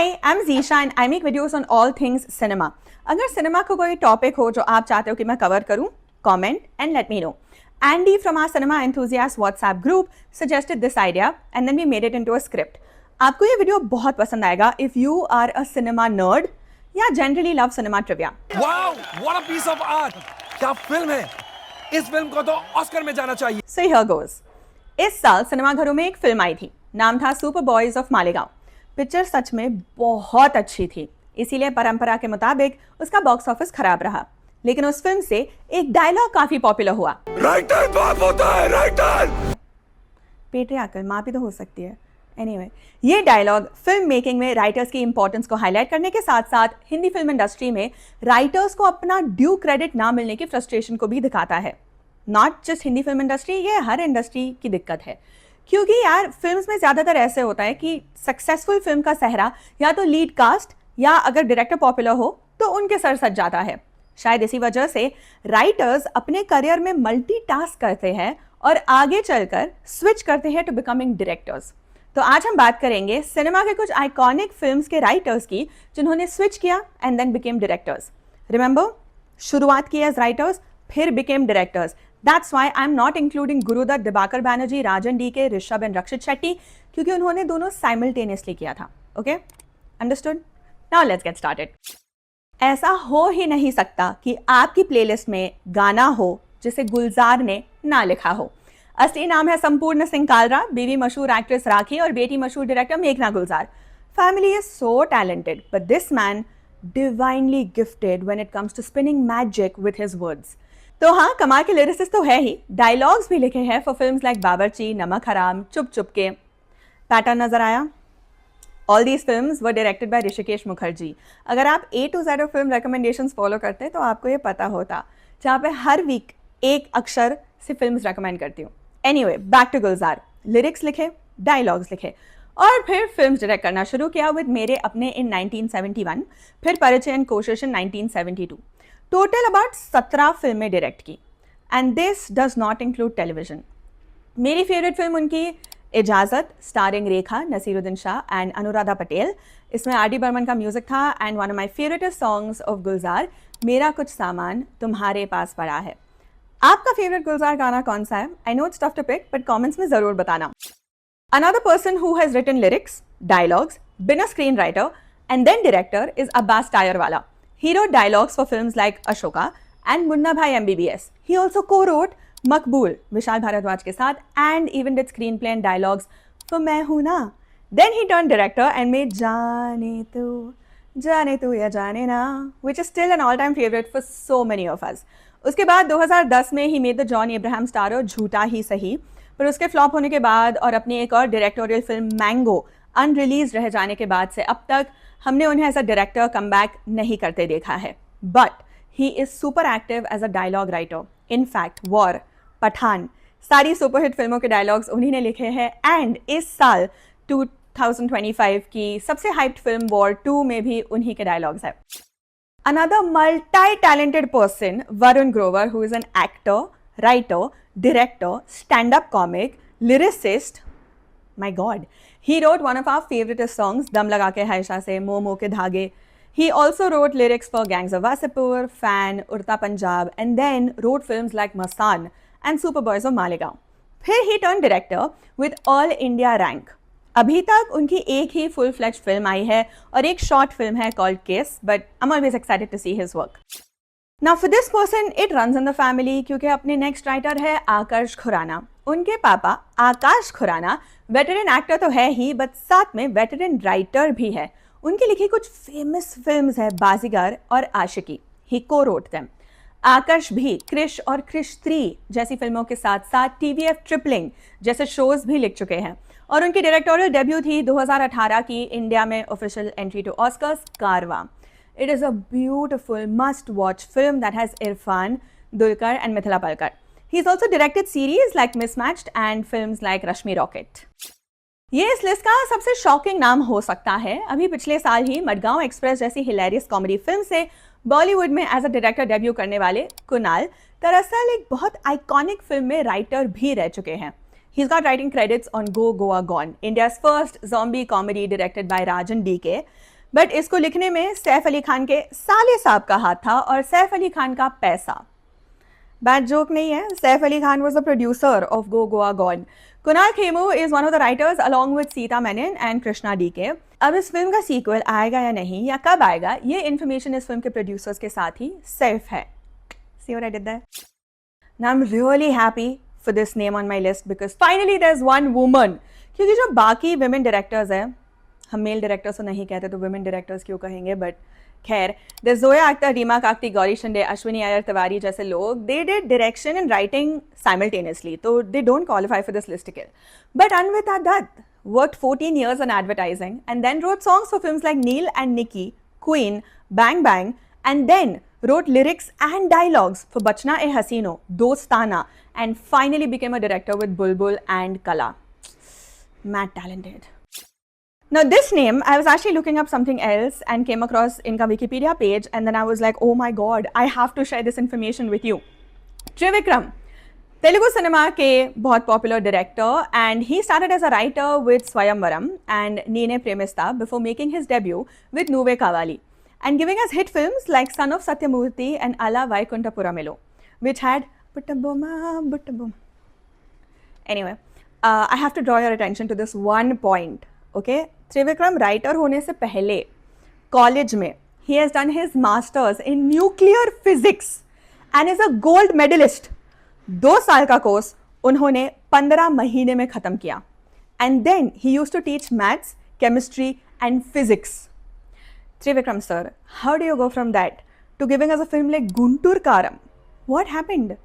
Hi, I'm Zisha and I make videos on all things cinema. अगर cinema का कोई topic हो जो आप चाहते हो कि मैं कवर करूं, comment and let me know. Andy from our Cinema Enthusiast WhatsApp group suggested this idea and then we made it into a script. आपको ये वीडियो बहुत पसंद आएगा if you are a cinema nerd या generally love cinema trivia. Wow, what a piece of art! क्या film है? इस film को तो ऑस्कर में जाना चाहिए. So here goes. इस साल सिनेमाघरों में एक फिल्म आई थी. नाम था super boys of Malegaon. Picture सच में बहुत अच्छी थी, इसीलिए परंपरा के मुताबिक उसका बॉक्स ऑफिस खराब रहा. लेकिन उस फिल्म से एक डायलॉग काफी पॉपुलर हुआ. राइटर बाप होता है, राइटर. पेट्रियार्कल माँ भी तो हो सकती है. एनीवे, ये डायलॉग फिल्म मेकिंग में राइटर्स की इंपॉर्टेंस को हाईलाइट करने के साथ साथ हिंदी फिल्म इंडस्ट्री में राइटर्स को अपना ड्यू क्रेडिट ना मिलने की फ्रस्ट्रेशन को भी दिखाता है. Not just Hindi film industry, ये हर इंडस्ट्री की दिक्कत है. क्योंकि यार फिल्म्स में ज़्यादातर ऐसे होता है कि सक्सेसफुल फिल्म का सेहरा या तो लीड कास्ट या अगर डायरेक्टर पॉपुलर हो तो उनके सर सज जाता है. शायद इसी वजह से राइटर्स अपने करियर में मल्टीटास्क करते हैं और आगे चलकर स्विच करते हैं टू बिकमिंग डायरेक्टर्स. तो आज हम बात करेंगे सिनेमा के कुछ आइकॉनिक फिल्म्स के राइटर्स की जिन्होंने स्विच किया and then became directors. Remember, शुरुआत की एज राइटर्स फिर became directors. That's why I'm not including Guru Dutt, Dibakar Banerjee, Rajan D K, Rishabh and रक्षित शेट्टी, क्योंकि उन्होंने दोनों साइमल्टेनियसली किया था. Okay, understood. Now let's get started. ऐसा हो ही नहीं सकता कि आपकी प्लेलिस्ट में गाना हो जिसे गुलजार ने ना लिखा हो. असली नाम है संपूर्ण सिंह कालरा, बीवी मशहूर एक्ट्रेस राखी और बेटी मशहूर डायरेक्टर मेघना Gulzar. Family is so talented but this man divinely gifted when it comes to spinning magic with his words. तो हाँ, कमाल के लिरिसिस्ट तो है ही. डायलॉग्स भी लिखे हैं फॉर फिल्म्स लाइक बावर्ची, नमक हराम, चुप चुप के. पैटर्न नजर आया? All these films were directed by Rishikesh Mukherjee. अगर आप A to Z film recommendations follow करते तो आपको ये पता होता, जहाँ पे हर वीक एक अक्षर से फिल्म्स रिकमेंड करती हूँ. Anyway, back to Gulzar. Lyrics लिखे, डायलॉग्स लिखे और फिर फिल्म्स डायरेक्ट करना शुरू किया विद मेरे अपने इन 1971, फिर परिचय एंड कोशिश इन 1972. टोटल अबाउट 17 फिल्में डायरेक्ट की and this does not include television. मेरी फेवरेट फिल्म उनकी इजाज़त, स्टारिंग रेखा, नसीरुद्दीन शाह एंड अनुराधा पटेल. इसमें R.D. बर्मन का म्यूजिक था and one of my favourite songs of Gulzar, Mera Kuchh सामान तुम्हारे पास पड़ा है. आपका फेवरेट गुलजार गाना कौन सा है? I know it's tough to pick but comments में ज़रूर बताना. Another person who has written lyrics, dialogues, been a screenwriter, and then director is Abbas Tayarwala. He wrote dialogues for films like Ashoka and Munna Bhai MBBS. He also co-wrote Makbul, Vishal Bharadwaj के साथ, and even did screenplay and dialogues for मैं हूँ ना. Then he turned director and made जाने तू या जाने ना, which is still an all-time favorite for so many of us. उसके बाद 2010 में he made the John Abraham starrer झूठा ही सही, पर उसके फ्लॉप होने के बाद और अपनी एक और डायरेक्टोरियल फिल्म मैंगो अनरिलीज रह जाने के बाद से अब तक हमने उन्हें as a director come back नहीं करते देखा है. But he is super active as a dialogue writer. In fact War, Pathaan, सारी सुपरहिट फिल्मों के डायलॉग्स उन्हीं ने लिखे हैं एंड इस साल 2025 की सबसे हाइप्ड फिल्म वॉर 2 में भी उन्हीं के डायलॉग्स है. Another multi-talented person, Varun Grover, who is an actor, writer, director, stand-up comic, lyricist. My God, he wrote one of our favorite songs, "दम लगा के हायशा से मोमो के धागे." He also wrote lyrics for Gangs of Wasseypur, Fan, Urta Punjab, and then wrote films like Masaan and Super Boys of Malegaon. फिर he turned director with All India Rank. अभी तक उनकी एक ही फुल फ्लेज्ड फिल्म आई है और एक शॉर्ट फिल्म है called Kiss, but I am always excited to see his work. Now for this person it runs in the family क्योंकि अपने नेक्स्ट राइटर है आकर्ष खुराना. उनके पापा आकाश खुराना वेटरन एक्टर तो है ही बट साथ में वेटरन राइटर भी है. उनकी लिखी कुछ फेमस फिल्म्स है बाजीगर और आशिकी. ही को रोट देम. आकर्ष भी क्रिश और क्रिश 3 जैसी फिल्मों के साथ साथ TVF ट्रिपलिंग जैसे शोज भी लिख चुके हैं और उनकी डायरेक्टोरियल डेब्यू थी 2018 की इंडिया में ऑफिशियल एंट्री टू ऑस्कर्स, कारवा. It is a beautiful must-watch film that has Irfan, Dulquer and Mithila Palkar. He's also directed series like Mismatched and films like Rashmi Rocket. ये इस list का सबसे shocking नाम हो सकता है. अभी पिछले साल ही मडगांव एक्सप्रेस जैसी हिलेरियस कॉमेडी फिल्म से बॉलीवुड में एज अ डायरेक्टर डेब्यू करने वाले कुणाल दरअसल एक बहुत आइकॉनिक फिल्म में राइटर भी रह चुके हैं. He's got writing credits on Go Goa Gone, India's first zombie comedy directed by Rajan DK. But इसको लिखने में सैफ अली खान के साले साहब का हाथ था और सैफ अली खान का पैसा। बैड जोक नहीं है, Saif Ali Khan was the producer of Go Goa Gone. Kunal Khemu is one of the writers along with Sita Menon and Krishna DK. अब इस फिल्म का सीक्वल आएगा या नहीं या कब आएगा, ये इन्फॉर्मेशन इस फिल्म के प्रोड्यूसर्स के साथ ही सेफ है। See what I did there? Now I'm really happy for this name on my list because finally there's one woman. क्योंकि जो बाकी women directors हैं, हम मेल डायरेक्टर्स तो नहीं कहते तो women directors क्यों कहेंगे, बट खैर, there's जोया अख्तर, रीमा काकती, गौरी शिंदे, अश्विनी अय्यर तिवारी जैसे लोग, they did direction and writing simultaneously, तो they don't qualify for this listicle. But Anvita Dutt worked 14 years on advertising and then wrote songs for films like Neil and Nikki, Queen, Bang Bang, and then wrote lyrics and dialogues for Bachna E Hasino, Dostana, and finally became a director with Bulbul and Kala. Mad talented. Now this name, I was actually looking up something else and came across इनका Wikipedia page and then I was like, oh my god, I have to share this information with you. Trivikram, Telugu cinema के बहुत popular director and he started as a writer with Swayamvaram and Neene Premista before making his debut with Nuve Kavali and giving us hit films like Son of Satyamurthy and Ala Vaikunthapuramello, which had Buttaboma. Anyway, I have to draw your attention to this one point. Okay, Trivikram writer होने से पहले college में he has done his masters in nuclear physics and is a gold medalist. 2 साल का course उन्होंने 15 महीने में खत्म किया and then he used to teach maths, chemistry and physics. Trivikram sir, how do you go from that to giving us a film like Guntur Karam? What happened?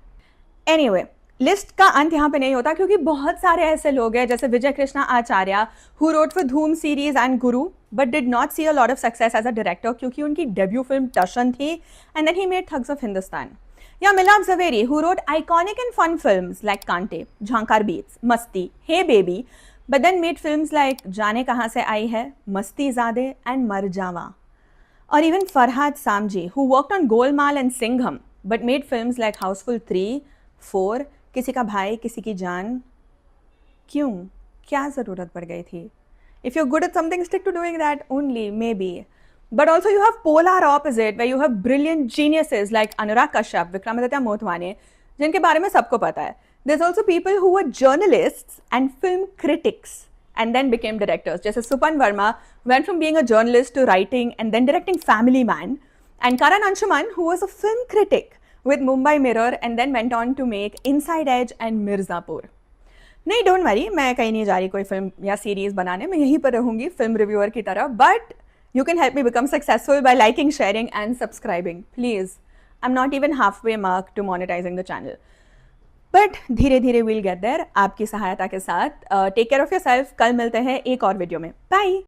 Anyway, list का अंत यहाँ पे नहीं होता क्योंकि बहुत सारे ऐसे लोग हैं जैसे Vijay Krishna Acharya who wrote for Dhoom series and Guru but did not see a lot of success as a director क्योंकि उनकी डेब्यू फिल्म टशन थी and then he made Thugs of Hindostan. या Milap Zaveri who wrote iconic and fun films like Kaante, Jhankaar beats, Masti, hey baby, but then made films like Jaane Kahan से आई है, मस्ती ज़ादे and मर जावा। और even Farhad Samji who worked on Golmaal and Singham but made films like Housefull 3, 4, किसी का भाई किसी की जान। क्यों, क्या ज़रूरत पड़ गई थी? If you good at something stick to doing that only maybe, but also you have polar opposite way you have brilliant geniuses like Anurag Kashyap, Vikramaditya Motwane, जिनके बारे में सबको पता है। There is also people who were journalists and film critics and then became directors, जैसे Supan Varma went from being a journalist to writing and then directing Family Man, and Karan Anshuman who was a film critic with Mumbai Mirror and then went on to make Inside Edge and Mirzapur. नहीं, don't worry, मैं कहीं नहीं जा रही कोई film या series बनाने, मैं यहीं पर रहूंगी फिल्म रिव्यूअर की तरह, but you can help me become successful by liking, sharing and subscribing please. I am not even half way mark to monetising the channel, but धीरे धीरे विल गेट देयर आपकी सहायता के साथ। Take care of your self, कल मिलते हैं एक और वीडियो में, बाय।